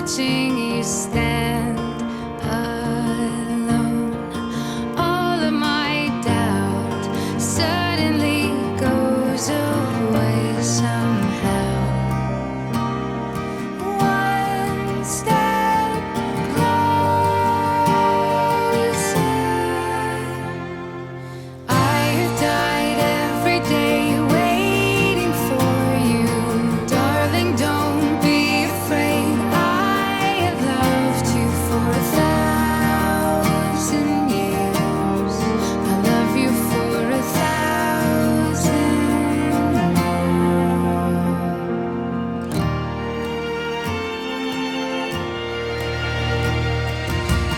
watching you stand alone. All of my doubt suddenly goes away somehow. One step closer. I have died every day waiting for you, darling. Don't be afraid. I have loved you for 1,000 years. I love you for 1,000 more.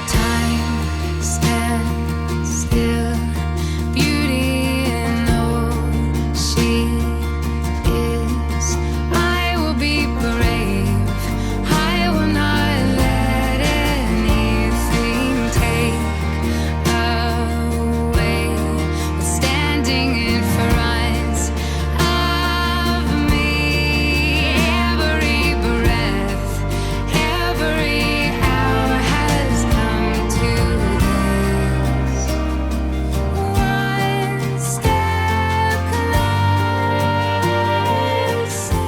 Time stands still. Beauty in all she is. I will be brave. I will not let anything take away what's standing in front of me. Every breath, every hour has come to this. One step closer.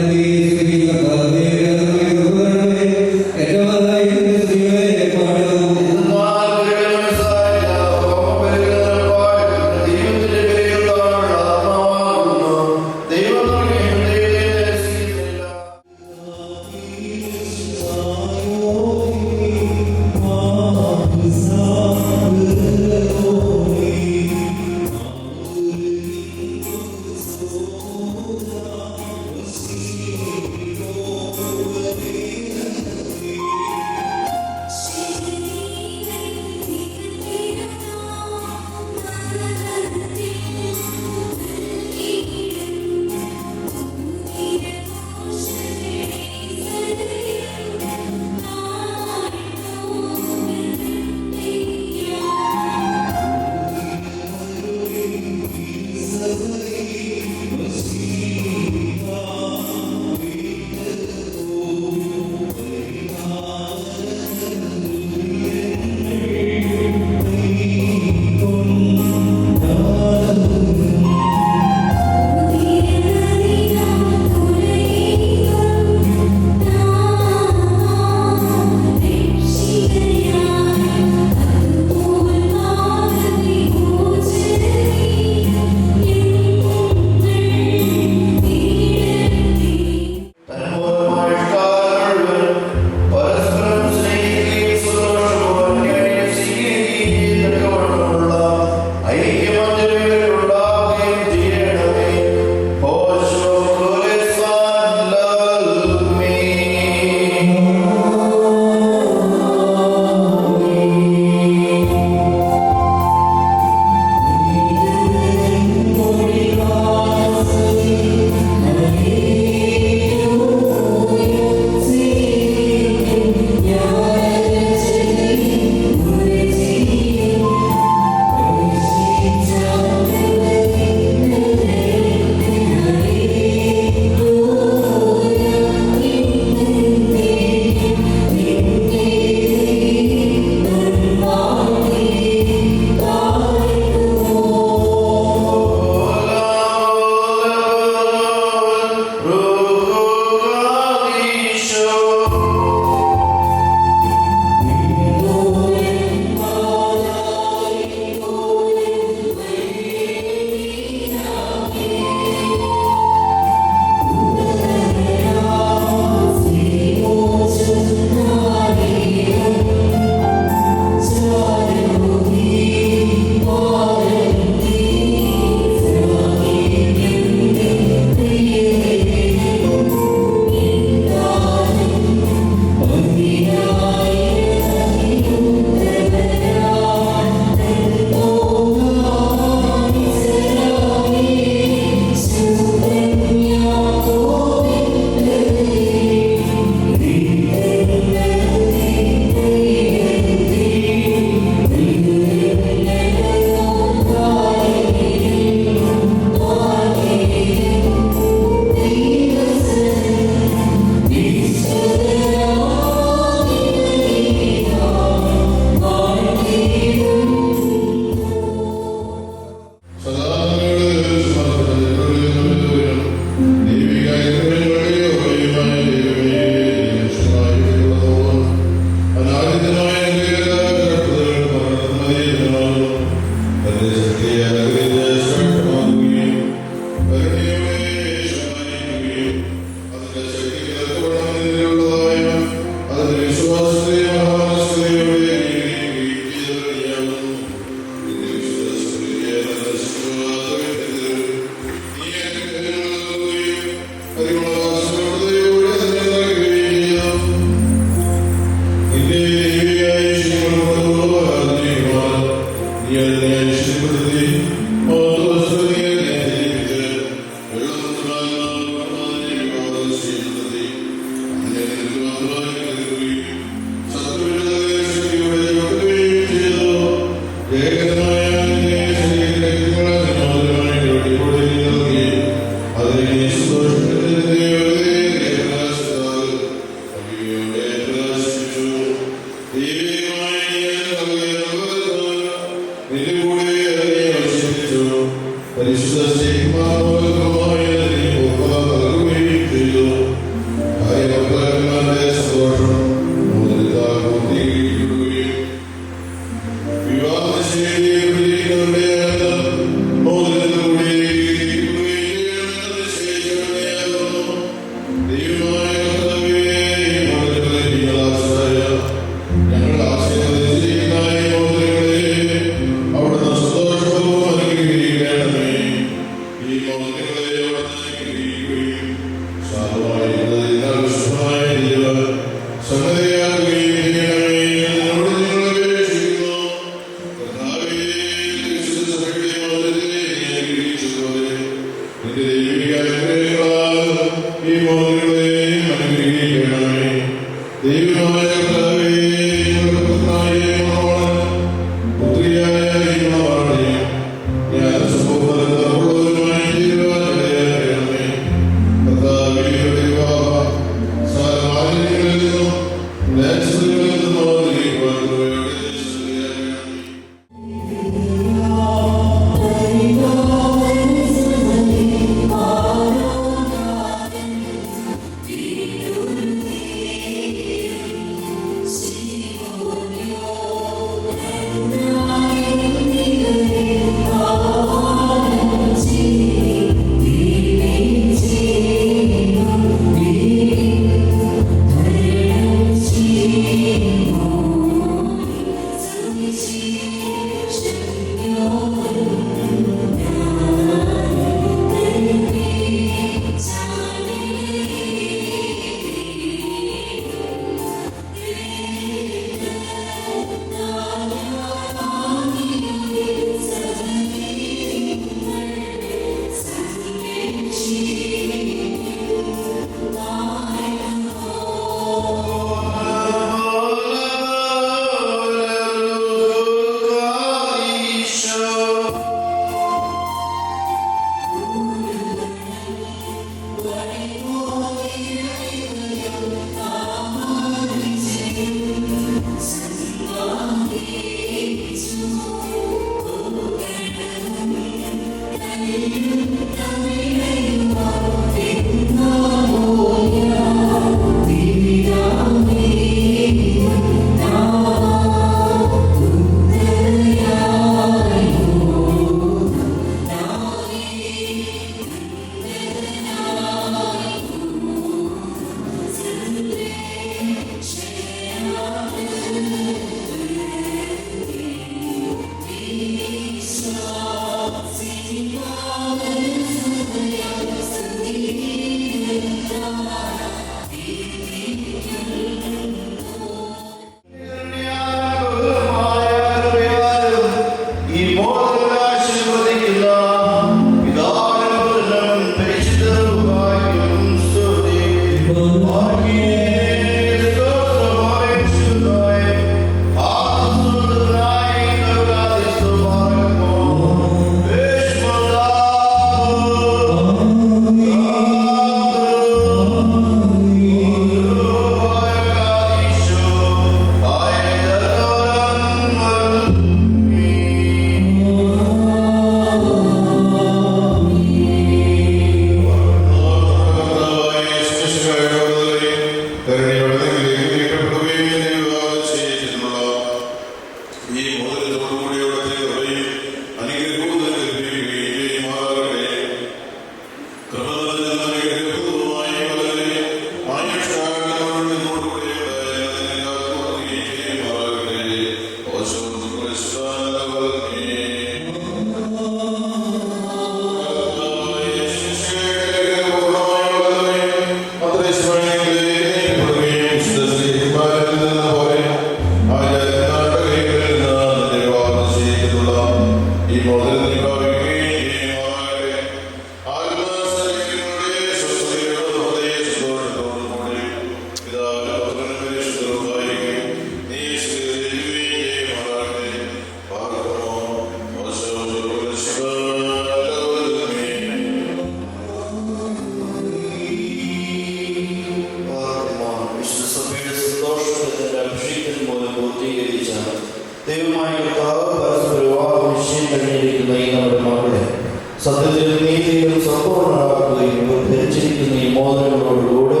സത്യത്തിലും നീതിയിലും സമ്പൂർണ്ണരാക്കുകയും ഇവർ ധരിച്ചിരിക്കുന്ന ഈ മോദങ്ങളോടുകൂടെ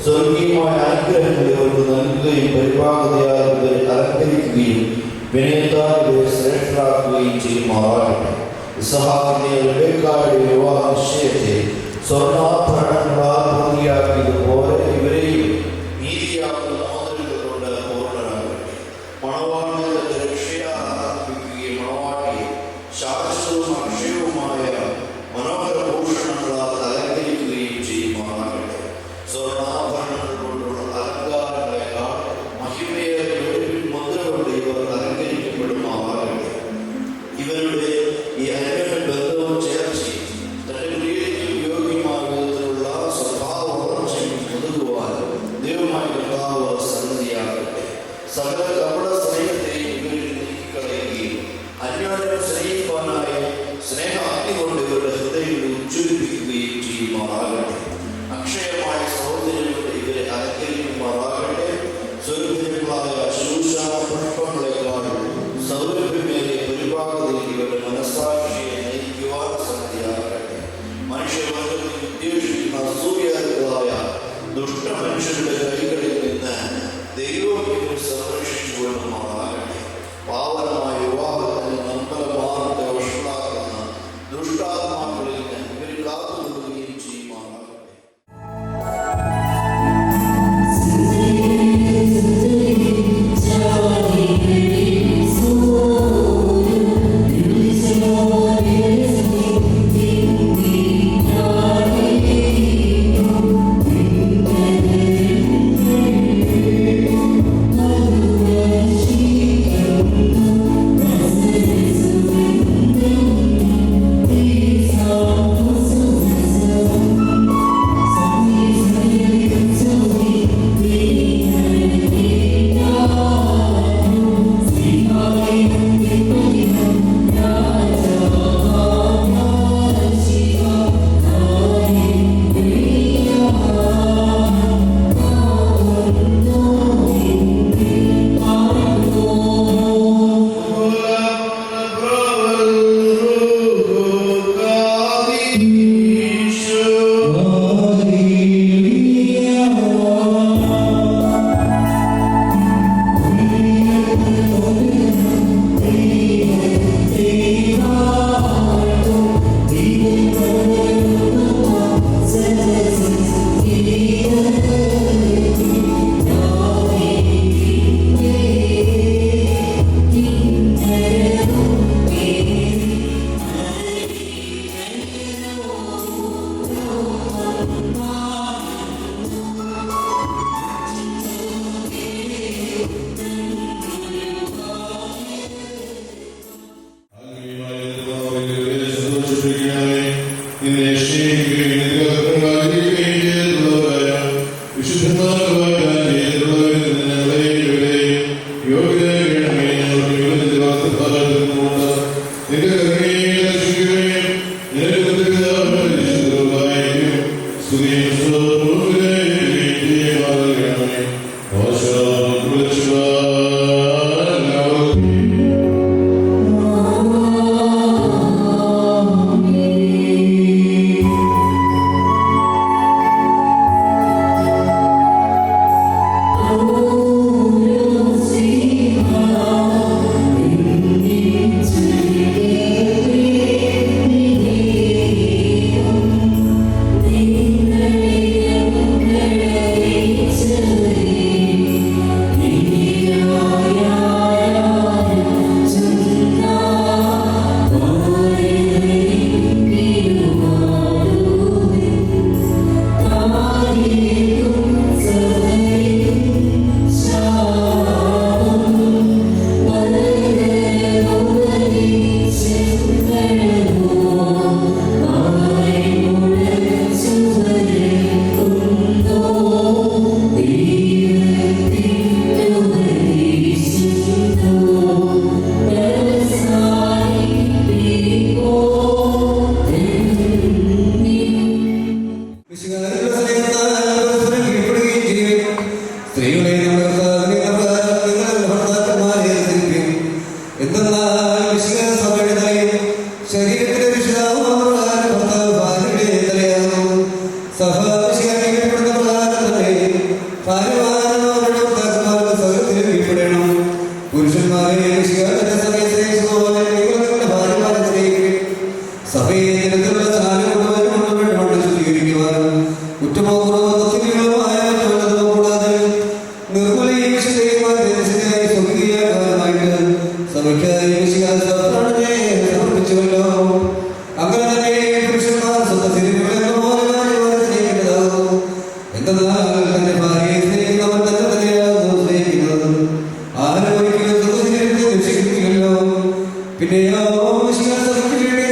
സ്വർഗീയമായ അനുഗ്രഹങ്ങൾ ഇവർക്ക് നൽകുകയും പരിപാകതയാൽ ഇവരെ അലങ്കരിക്കുകയും വിനയത്താൽ ഇവരെ ശ്രേഷ്ഠരാക്കുകയും ചെയ്യുമാറാകട്ടെ. ഇസ്ഹാക്കിന്റെ റിബെക്കായുടെ വിവാഹ നിശ്ചയത്തെ സ്വർണ്ണാഭരണങ്ങളാൽ പൂർത്തിയാക്കിയതുപോലെ ഇവരെയും നീതിയാക്കുന്ന മോദങ്ങൾ കൊണ്ട് പൂർണ്ണരാകട്ടെ. മണവാളന്റെ രക്ഷയാർപ്പിക്കുകയും മണവാട്ടിയെ ശാശ്വതവും അക്ഷയവുമായ മനോഹര ഭൂഷണങ്ങളാൽ അലങ്കരിക്കുകയും ചെയ്യുമാറാകട്ടെ. സ്വർണ്ണാഭരണങ്ങൾ കൊണ്ടുള്ള അലങ്കാരങ്ങളെക്കാൾ മഹിമയേറിയ വെളുപ്പിൻ മുദ്ര കൊണ്ട് ഇവർ അലങ്കരിക്കപ്പെടുമാറാകട്ടെ. ഇവരുടെ ഈ അന്യോന്യ ബന്ധവും ചേർച്ചയും തന്റെ പ്രിയതയ്ക്ക് യോഗ്യമായ വിധത്തിലുള്ള സ്വഭാവ വളർച്ചയും ഒതുക്കുവാൻ ദൈവമായ കർത്താവ് സന്നദ്ധിയാകട്ടെ. സകല കപട സ്നേഹത്തെയും ഇവരിൽ നീക്കിക്കളയുകയും അന്യോന്യം സ്നേഹിക്കുവാനായി സ്നേഹാഗ്നി കൊണ്ട് ഇവരുടെ ഹൃദയങ്ങളെ ഉജ്ജ്വലിപ്പിക്കുകയും ചെയ്യുമാറാകട്ടെ. അക്ഷയമായ സൗന്ദര്യം കൊണ്ട് ഇവരെ അലങ്കരിക്കുമാറാകട്ടെ. സ്വരൂപികളായ ശൂഷാ പുഷ്പങ്ങളെക്കാൾ സൗരഭ്യമേറിയ പരിപാകതയിൽ ഇവരുടെ മനസ്സാക്ഷിയെ നയിക്കുവാൻ സന്നദ്ധിയാകട്ടെ. മനുഷ്യവർഗത്തിൽ ഉദ്ദേശിക്കുന്ന അസൂയാലുകളായ ദുഷ്ട മനുഷ്യരുടെ കൈകളിൽ നിന്ന് ദൈവം ഇവരെ സംരക്ഷിച്ചു കൊള്ളുമാറാകട്ടെ. പാവനമായ വിവാഹത്തിന് നമ്പലമാർഗത്തെ വഷളാക്കുന്ന ദുഷ്ടാത്മാക്കളിൽ നിന്ന് ഇവരെ കാത്തുകൊള്ളുകയും ചെയ്യുമാറാകട്ടെ. Yeah. പിന്നെയോ സഭയ്ക്ക് വേണ്ടി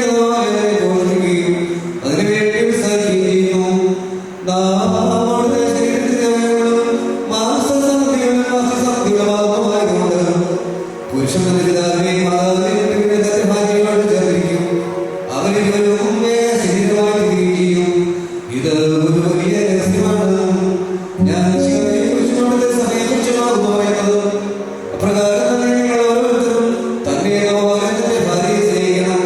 പ്രവർത്തിക്കുകയും അതിനുവേണ്ടി ഉത്സാഹിക്കുകയും ചെയ്യുന്നു. നാം അവിടുത്തെ ശരീരത്തിലും മാംസസംബന്ധികളും മാംസസംബന്ധികളുമാകുന്നതുകൊണ്ട് പുരുഷന്റെ പിതാവിനെയും മാതാവിനെയും തന്റെ ഭാര്യയോട് ചേർന്നിരിക്കും. അവരിരുവരും ശരീരമായി തീരുകയും ചെയ്യും. ഇത് ഒരു വലിയ രഹസ്യമാണ്. ഞാൻ കുറിച്ചും അവിടുത്തെ സഭയെക്കുറിച്ചുമാകുന്നു പറയുന്നത്. അപ്രകാരം തന്നെ നിങ്ങൾ ഓരോരുത്തരും തന്നെ തന്റെ ഭാര്യയെ സ്നേഹിക്കണം.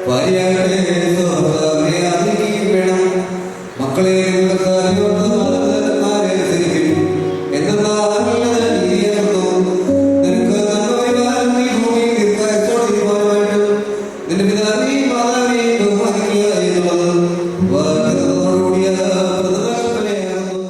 ഭാര്യയാകട്ടെ സ്വഭർത്താവിനെ ആദരിക്കുകയും വേണം. മക്കളെ മാതാപിതാക്കന്മാരെ അനുസരിക്കും. എന്തെന്നാൽ നീതിയാകുന്നു. നിനക്ക് നന്മ വരുവാൻ നീ ഭൂമിയിൽ ദീർഘായുസ്സോടെ തീരുമാനമായിട്ട് നിന്റെ പിതാവിനെയും മാതാവിനെയും ബഹുമാനിക്കുക എന്നുള്ളത് വാഗ്ദത്തത്തോടുകൂടിയ പ്രഥമകൽപ്പനയാകുന്നു.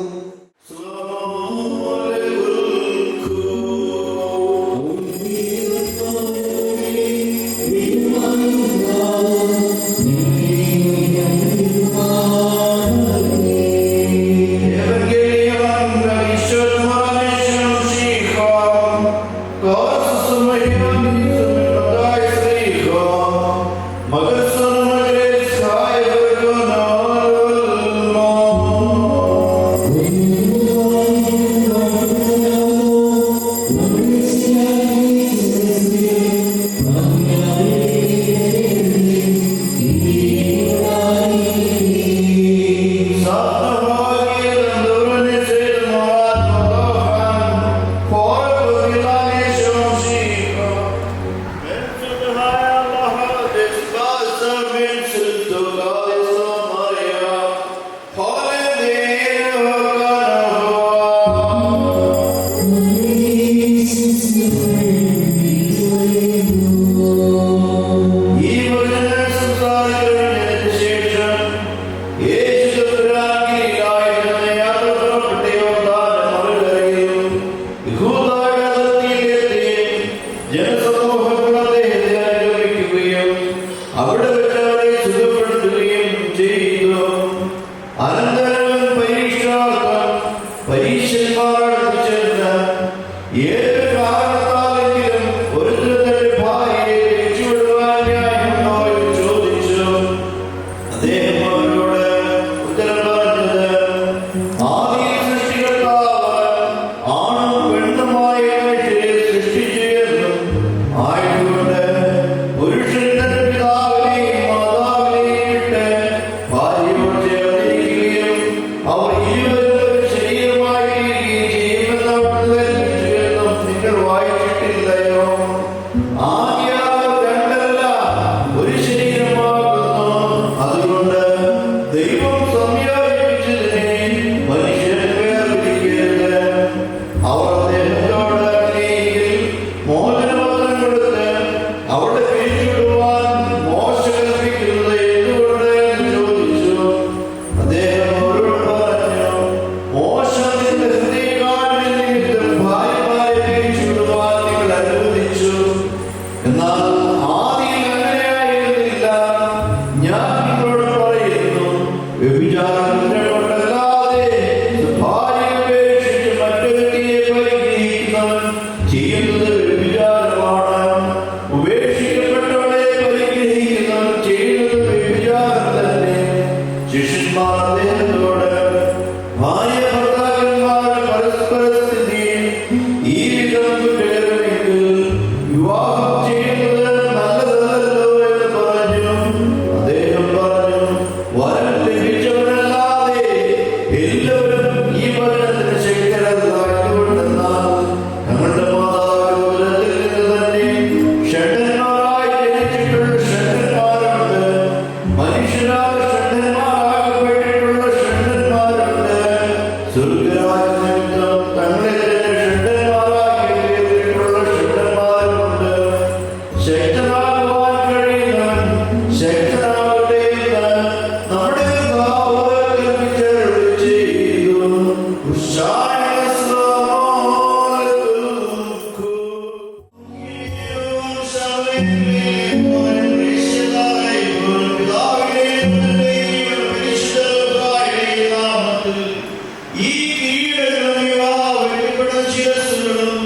ശിരസ്സുകളും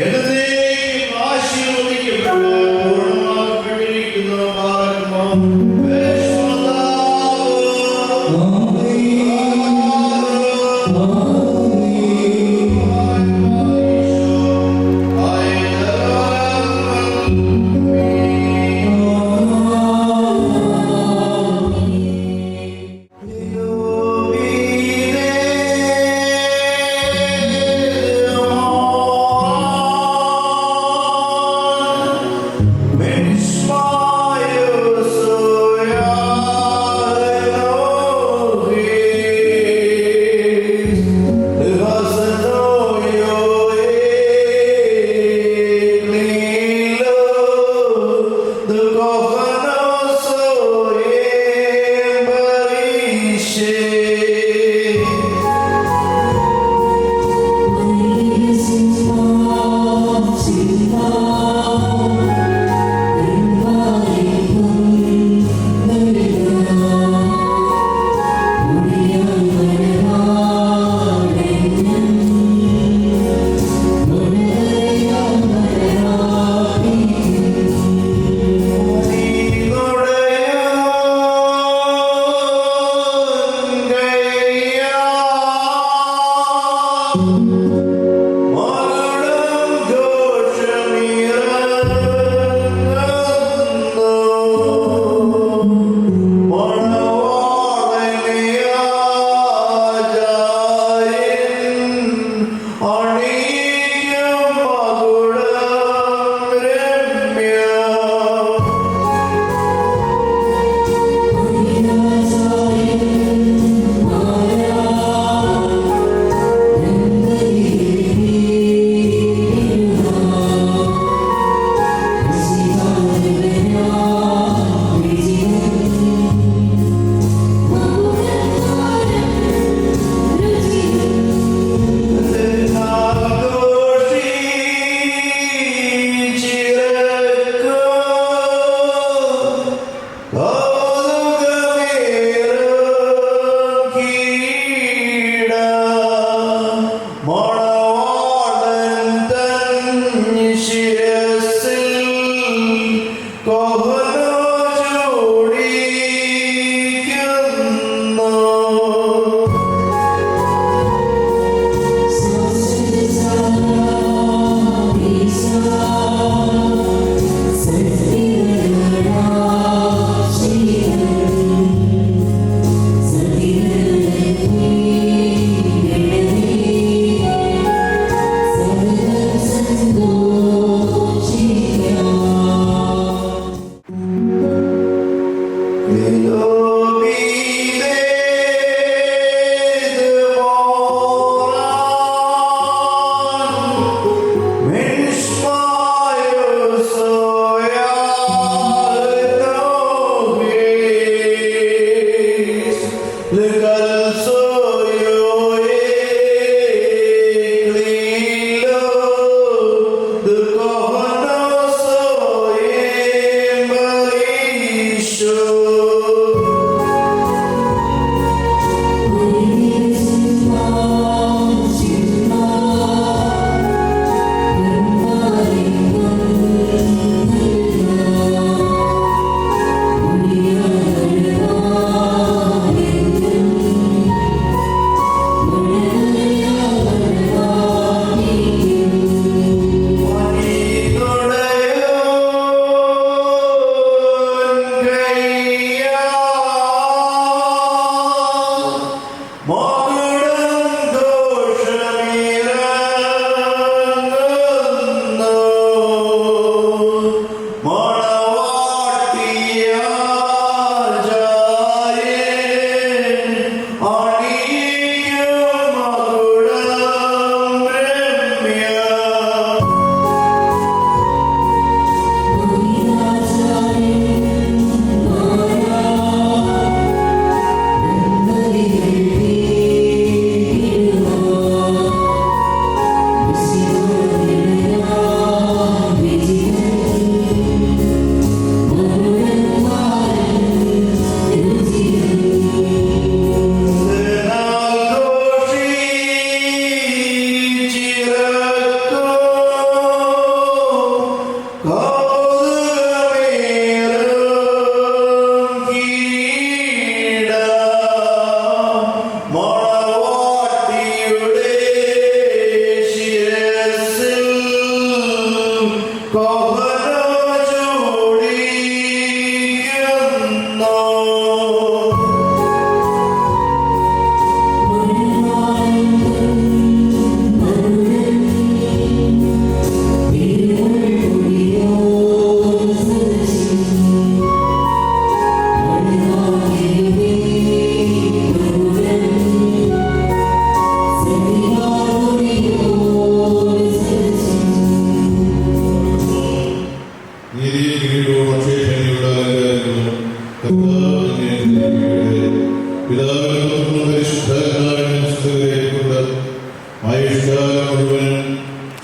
എന്നതേക്കും ആശീർവദിക്കപ്പെട്ട പൂർണ്ണമാകട്ടെ.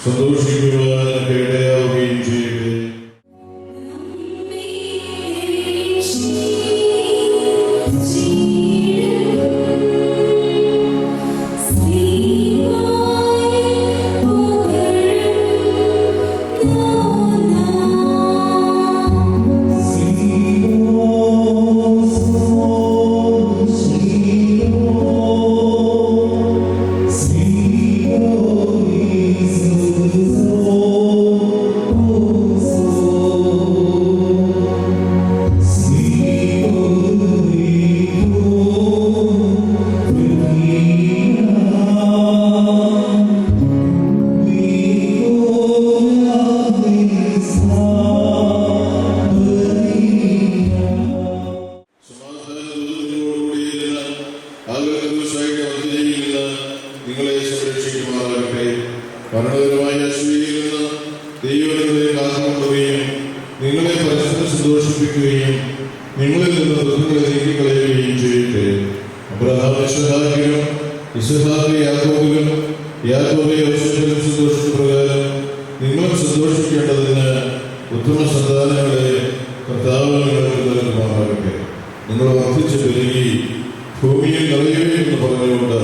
സന്തോഷിക്കുവാൻ ഇടയാവുകയും ചെയ്യട്ടെ. നിങ്ങളെ സംരക്ഷിക്കുമാറാകട്ടെ. മരണകരമായ അസൂയയിൽ നിന്ന് ദൈവം നിങ്ങളെ കാത്തുകൊള്ളുകയും നിങ്ങളെ പരസ്പരം സന്തോഷിപ്പിക്കുകയും നിങ്ങളിൽ നിന്ന് ദുഃഖങ്ങളെ നീക്കിക്കളയുകയും ചെയ്യട്ടെ. അബ്രഹാം ഇസ്ഹാക്കിലും ഇസ്ഹാക്ക് യാക്കോബിലും യാക്കോബെ യോസേഫിലും സന്തോഷിച്ച പ്രകാരം നിങ്ങളും സന്തോഷിക്കേണ്ടതിന് ഉത്തമ സന്താനങ്ങളെ കർത്താവ് നിങ്ങൾക്ക് നൽകുമാറാകട്ടെ. നിങ്ങൾ വർദ്ധിച്ച് പെരുകി ഭൂമിയിൽ നിറയുകയെന്ന് പറഞ്ഞുകൊണ്ട്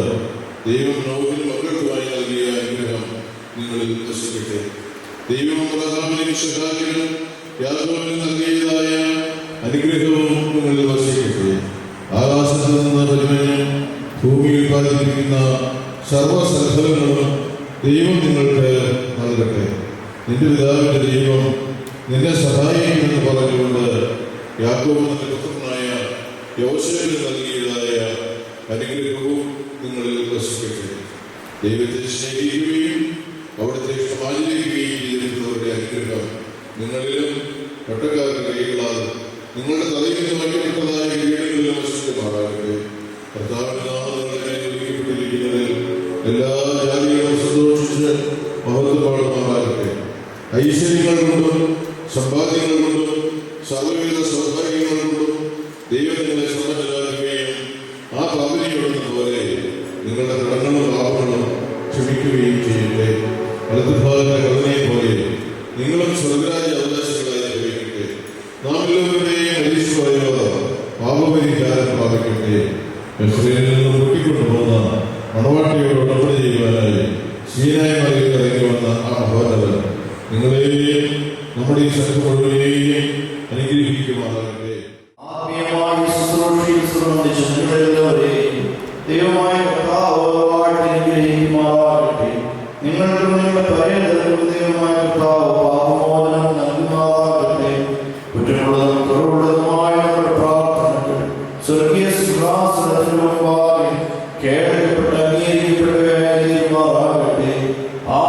ദൈവം നോവിന് മക്കൾക്കുമായി നൽകിയ അനുഗ്രഹം നിങ്ങളിൽ വസിക്കട്ടെ. ദൈവം അബ്രഹാമിനും ഇസ്ഹാക്കിനും യാക്കോബിനും നൽകിയതായ അനുഗ്രഹവും നിങ്ങളിൽ വസിക്കട്ടെ. ആകാശത്ത് നിന്ന് പരിമഞ്ഞും ഭൂമിയിൽ ഉൽപ്പാദിപ്പിക്കുന്ന സർവ്വസൽഫലങ്ങളും ദൈവം നിങ്ങൾക്ക് നൽകട്ടെ. നിന്റെ പിതാവിന്റെ ദൈവം നിന്നെ സഹായിക്കുമെന്ന് പറഞ്ഞുകൊണ്ട് യാക്കോബ് തന്റെ പുത്രനായ യോസേഫിന് നൽകിയതായ അനുഗ്രഹവും നിങ്ങളിൽ വസിക്കട്ടെ. ദൈവത്തെ സ്നേഹിക്കുകയും അവിടുത്തെ ആചരിക്കുകയും ചെയ്തിരുന്നവരുടെ അനുഗ്രഹം നിങ്ങളിലും പട്ടക്കാരുടെ കൈകളാൽ നിങ്ങളുടെ തലയിൽ നിന്ന് വയ്ക്കപ്പെട്ടതായ കീഴുകളിലും വസിക്കുമാറാകട്ടെ. കർത്താവിന്റെ നാമങ്ങളെ ഒരുക്കപ്പെട്ടിരിക്കുന്നതിൽ എല്ലാ ജാതികളും സന്തോഷിച്ച് മഹത്വമാകുമാറാകട്ടെ. ഐശ്വര്യങ്ങൾ കൊണ്ടും സമ്പാദ്യങ്ങൾ കൊണ്ടും സർവ്വവിധ സൗഭാഗ്യങ്ങൾ കൊണ്ടും ദൈവം നിങ്ങളെ സമ്പന്നരാക്കുകയും ആ പാപനിയോടുന്ന പോലെ നിങ്ങളുടെ കടങ്ങളും പാപങ്ങളും ക്ഷമിക്കുകയും ചെയ്യട്ടെ. വലതുഭാഗത്തെ കടനെ പോലെ നിങ്ങളും സ്വർഗരാജ്യ അവകാശങ്ങളായി ലഭിക്കട്ടെ. നാം എല്ലാവരുടെയും പരീക്ഷ പാപപരിഹാരം പ്രാപിക്കട്ടെ. ഇസ്രായേലിൽ നിന്നും പൊട്ടിക്കൊണ്ടുപോകുന്ന മണവാട്ടിയോട് ഉടമ്പടി ചെയ്യുവാനായി സീനായി മലയിൽ ഇറങ്ങി വന്ന ആ മഹോന്നതൻ നിങ്ങളെയും നമ്മുടെ ഈ സംഘം മുഴുവനെയും അനുഗ്രഹിക്കുമാറാകട്ടെ. ആത്മീയമായി ശുശ്രൂഷയിൽ സംബന്ധിച്ച് നിങ്ങളെല്ലാവരെയും ദൈവമായ കർത്താവ് അനുഗ്രഹിക്കുമാറാകട്ടെ. നിങ്ങൾക്കും നിങ്ങളുടെ പര്യന്തരവും ദൈവമായ കർത്താവ് പാപമോചനം നൽകുമാറാകട്ടെ. കുറ്റമുള്ളതും കുറവുള്ളതുമായ നമ്മുടെ പ്രാർത്ഥനകൾ സ്വർഗീയ സിംഹാസനത്തിന് മുമ്പാകെ കേൾക്കപ്പെട്ട് അംഗീകരിക്കപ്പെടുകയായി തീരുമാറാകട്ടെ. ആ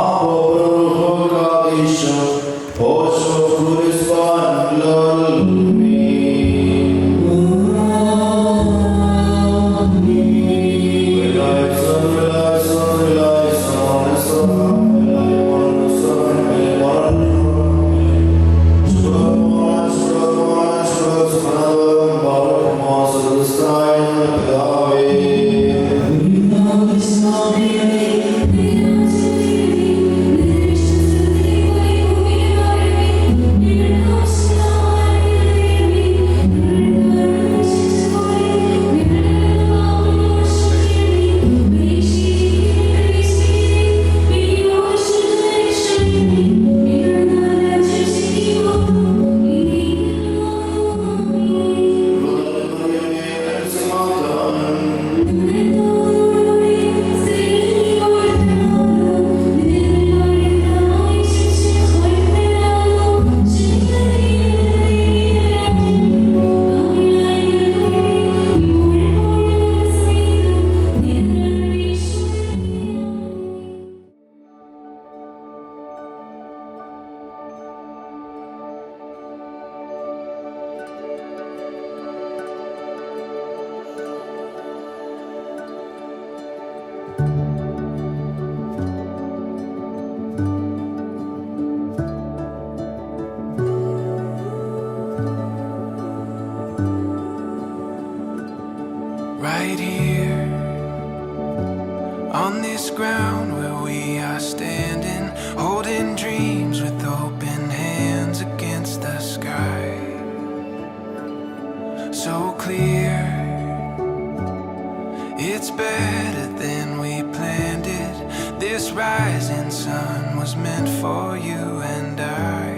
for you and I.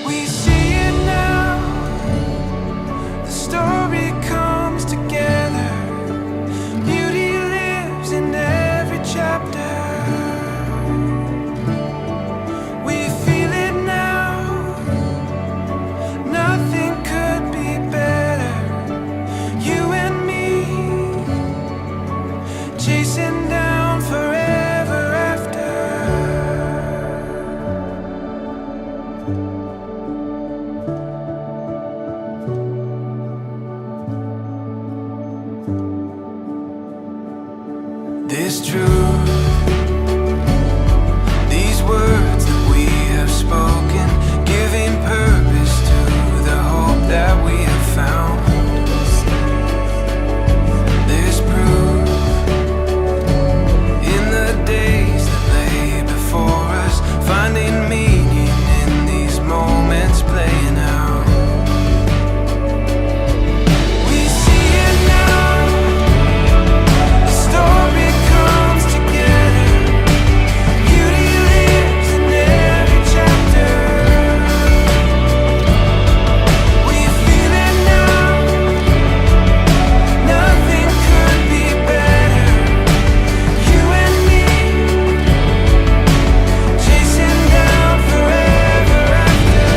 We see it now, the story comes together. Beauty lives in every chapter. We feel it now, nothing could be better. You and me, chasing down forever after. This truth, these words that we have spoken, giving purpose to the hope that we have found. There's proof in the days that lay before us, finding meaning in these moments playing out. We see it now, the story comes together. Beauty lives in every chapter. We feel it now, nothing could be better. You and me, chasing down forever after.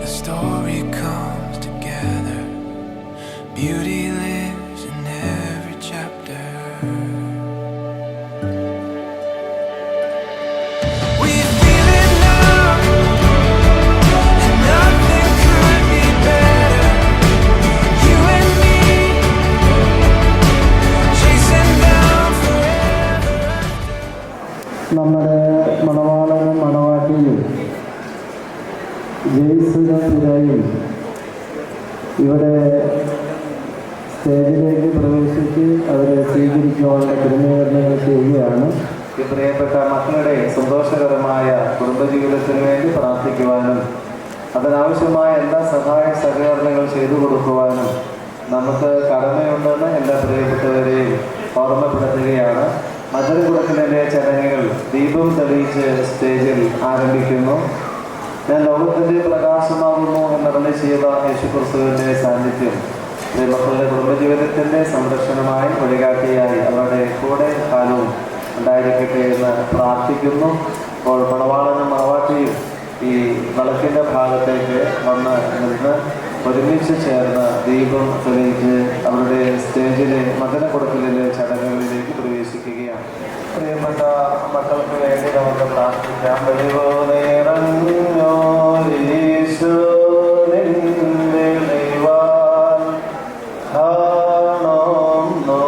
The story comes together. Beauty lives in every chapter. We feel it now, and nothing could be better. You and me, chasing down forever. നമ്മുടെ മണവാളനും മണവാട്ടിയും ജയിസുരയും ഇവിടെ സ്റ്റേജിലേക്ക് പ്രവേശിച്ച് അവരെ സ്വീകരിക്കുവാനുള്ള ക്രമീകരണങ്ങൾ ചെയ്യുകയാണ്. ഈ പ്രിയപ്പെട്ട മക്കളുടെ സന്തോഷകരമായ കുടുംബജീവിതത്തിന് വേണ്ടി പ്രാർത്ഥിക്കുവാനും അതിനാവശ്യമായ എല്ലാ സഹായ സഹകരണങ്ങൾ ചെയ്തു കൊടുക്കുവാനും നമുക്ക് കടമയുണ്ടെന്ന് എല്ലാ പ്രിയപ്പെട്ടവരെയും ഓർമ്മപ്പെടുത്തുകയാണ്. മധുര കൊടുക്കലിൻ്റെ ചടങ്ങുകൾ ദീപം തെളിയിച്ച് സ്റ്റേജിൽ ആരംഭിക്കുന്നു. ഞാൻ ലോകത്തിൻ്റെ പ്രകാശമാകുന്നു എന്നറിഞ്ഞ് ചെയ്ത യേശുക്രിസ്തുവിൻ്റെ സാന്നിധ്യം മക്കളുടെ കുടുംബജീവിതത്തിൻ്റെ സംരക്ഷണമായി വഴികാട്ടിയായി അവരുടെ കൂടെ കാലവും ഉണ്ടായിരിക്കട്ടെ എന്ന് പ്രാർത്ഥിക്കുന്നു. അപ്പോൾ മണവാളനും മണവാട്ടിയും ഈ വിളക്കിൻ്റെ ഭാഗത്തേക്ക് വന്ന് നിന്ന് ഒരുമിച്ച് ചേർന്ന് ദീപം തെളിയിച്ച് അവരുടെ സ്റ്റേജിലെ മകന കൊടുക്കലിലെ ചടങ്ങുകളിലേക്ക് പ്രവേശിക്കുകയാണ്. പ്രിയപ്പെട്ട മക്കൾക്ക് വേണ്ടി നമുക്ക് പ്രാർത്ഥിക്കാം. വെളിവോ നിറഞ്ഞോ ഈശോനിൻ വെളിവാൽ കാണുന്നു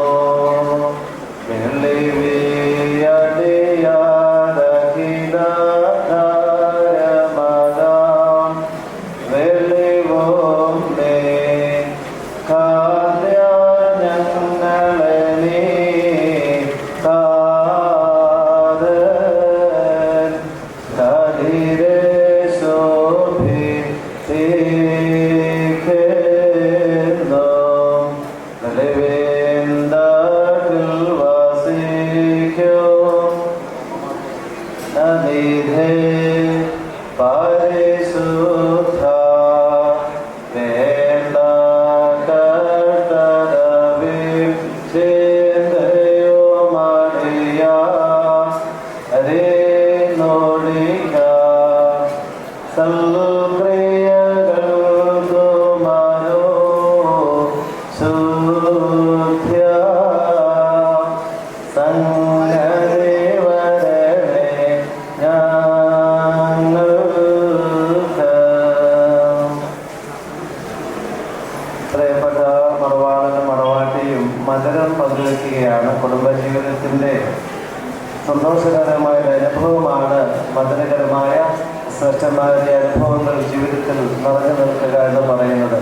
വെള്ളിവിയടിയാതഹിതകാരമതാം വെളിവോം നേ കാദ്യ ഞങ്ങളെ നീ കാതൻ കതിരെ ശോഭിക്കുന്നു വെളിവേന്തകിൽ വസിക്കും നദിധേ പരിശുദ്ധ വേണ്ട കട്ടടവിൽ ചിന്തയോ മടിയ ഹരേ നോടിക സൽക്രിയകൾക്കു മനോ ശുദ്ധ്യ സംഗതി വരണേ ഞങ്ങൾക്ക്. പ്രിയപ്പെട്ട മണവാളനും മണവാട്ടിയും മധുരം പങ്കുവയ്ക്കുകയാണ്. കുടുംബജീവിതത്തിൻ്റെ സന്തോഷകരമായ ഒരു അനുഭവമാണ് മധുരകരമായ ശ്രേഷ്ഠന്മാരുടെ അനുഭവങ്ങൾ ജീവിതത്തിൽ നിറഞ്ഞു നിൽക്കുക എന്ന് പറയുന്നത്.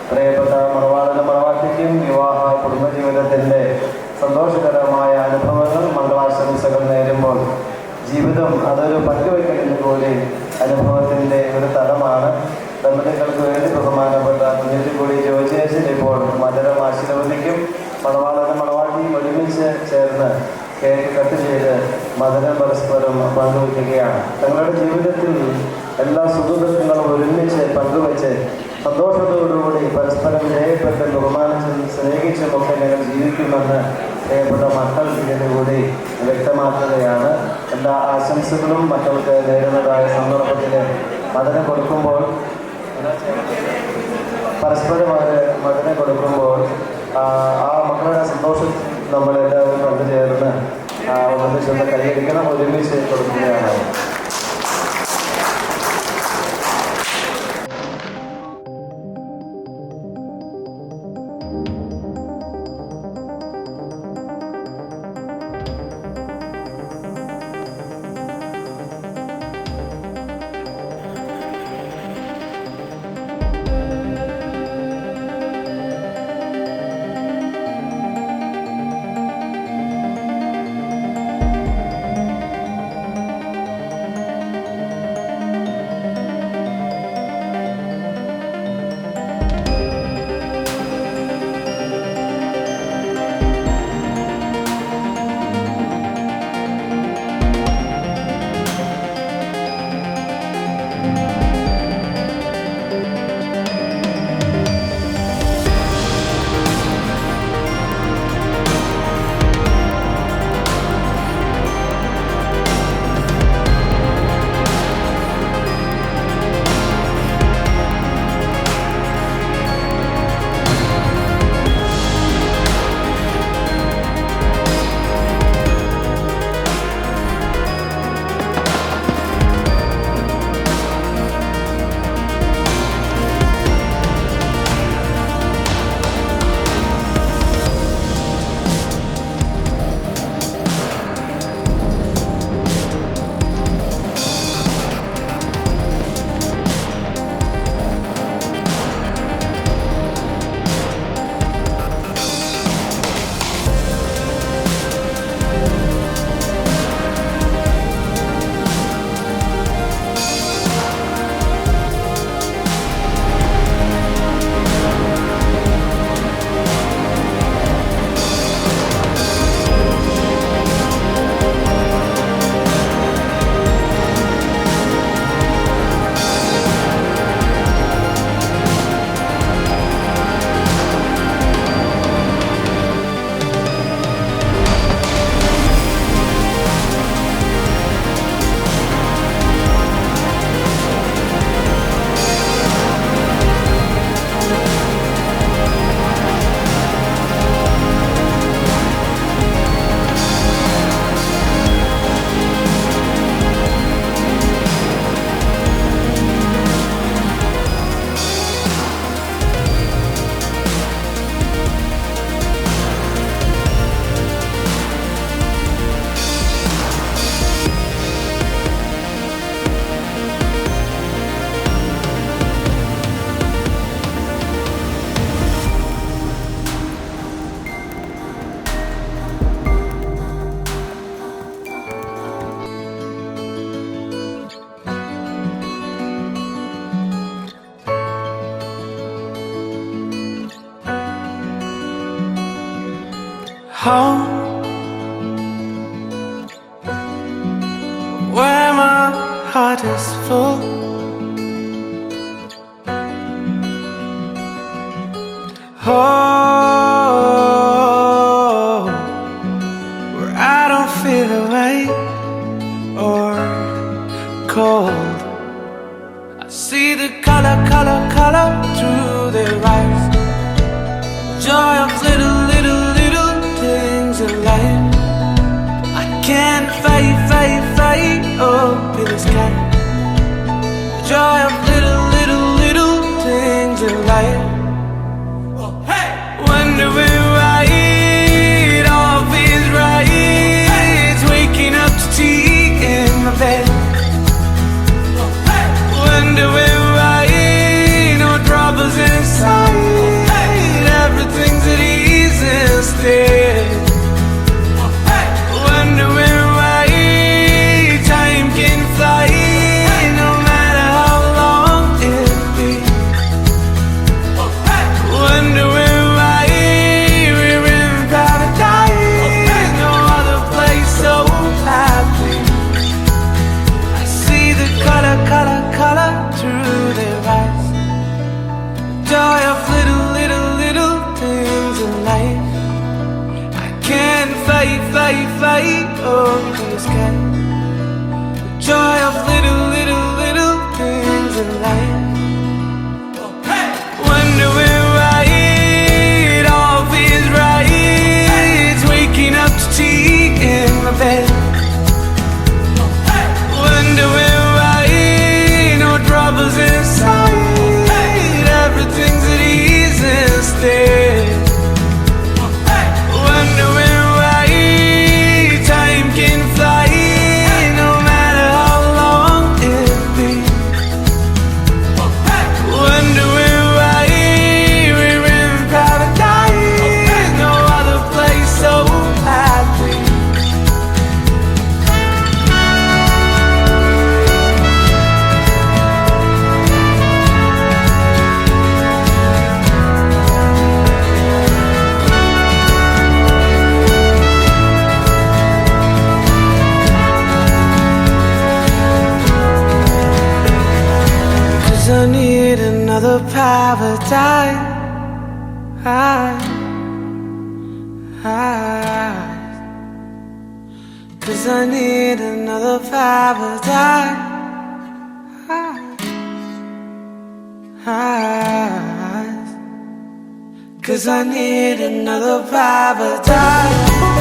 പ്രിയപ്പെട്ട മണവാളനും മണവാട്ടിക്കും വിവാഹ കുടുംബജീവിതത്തിൻ്റെ സന്തോഷകരമായ അനുഭവങ്ങൾ, മംഗളാശംസകൾ നേരുമ്പോൾ ജീവിതം അതൊരു പങ്കുവയ്ക്കലിന് കൂടി അനുഭവത്തിൻ്റെ ഒരു തലമാണ്. ദമ്പതികൾക്ക് വേണ്ടി ബഹുമാനപ്പെട്ട കുഞ്ഞിക്കുടി ജോജേശൻ ഇപ്പോൾ മധുരം ആശീർവദിക്കും. മണവാളനും മണവാട്ടിയും ഒരുമിച്ച് ചേർന്ന് കേക്ക് കട്ട് ചെയ്ത് മധുരം പരസ്പരം പങ്കുവയ്ക്കുകയാണ്. തങ്ങളുടെ ജീവിതത്തിൽ എല്ലാ സുഖദുഃഖങ്ങളും ഒരുമിച്ച് പങ്കുവെച്ച് സന്തോഷത്തോടുകൂടി പരസ്പരം വിധേയപ്പെട്ട് ബഹുമാനിച്ചും സ്നേഹിച്ചും ഒക്കെ ഞങ്ങൾ ജീവിക്കുമെന്ന് പ്രിയപ്പെട്ട മക്കൾ ഇതിനുകൂടി വ്യക്തമാക്കുകയാണ്. എല്ലാ ആശംസകളും മക്കൾക്ക് നേരുന്നതായ സന്ദർഭത്തിൽ മധുരം കൊടുക്കുമ്പോൾ പരസ്പരം മധുരം കൊടുക്കുമ്പോൾ ആ മക്കളുടെ സന്തോഷം നമ്മളെല്ലാവരും പങ്കുചേർന്ന് ഒന്നിച്ചൊന്ന് കൈയടിക്കണം, ഒരുമിച്ച് കൊടുക്കുകയാണ്. Home, where my heart is full. Oh, where I don't feel away or cold. I see the color through their eyes. Joy of little things in life. I can't fight up in the sky. The joy of little things in life. Wonder why it all feels right. Waking up to tea in my bed. another paradise. Cause I need another paradise. Cause I need another paradise.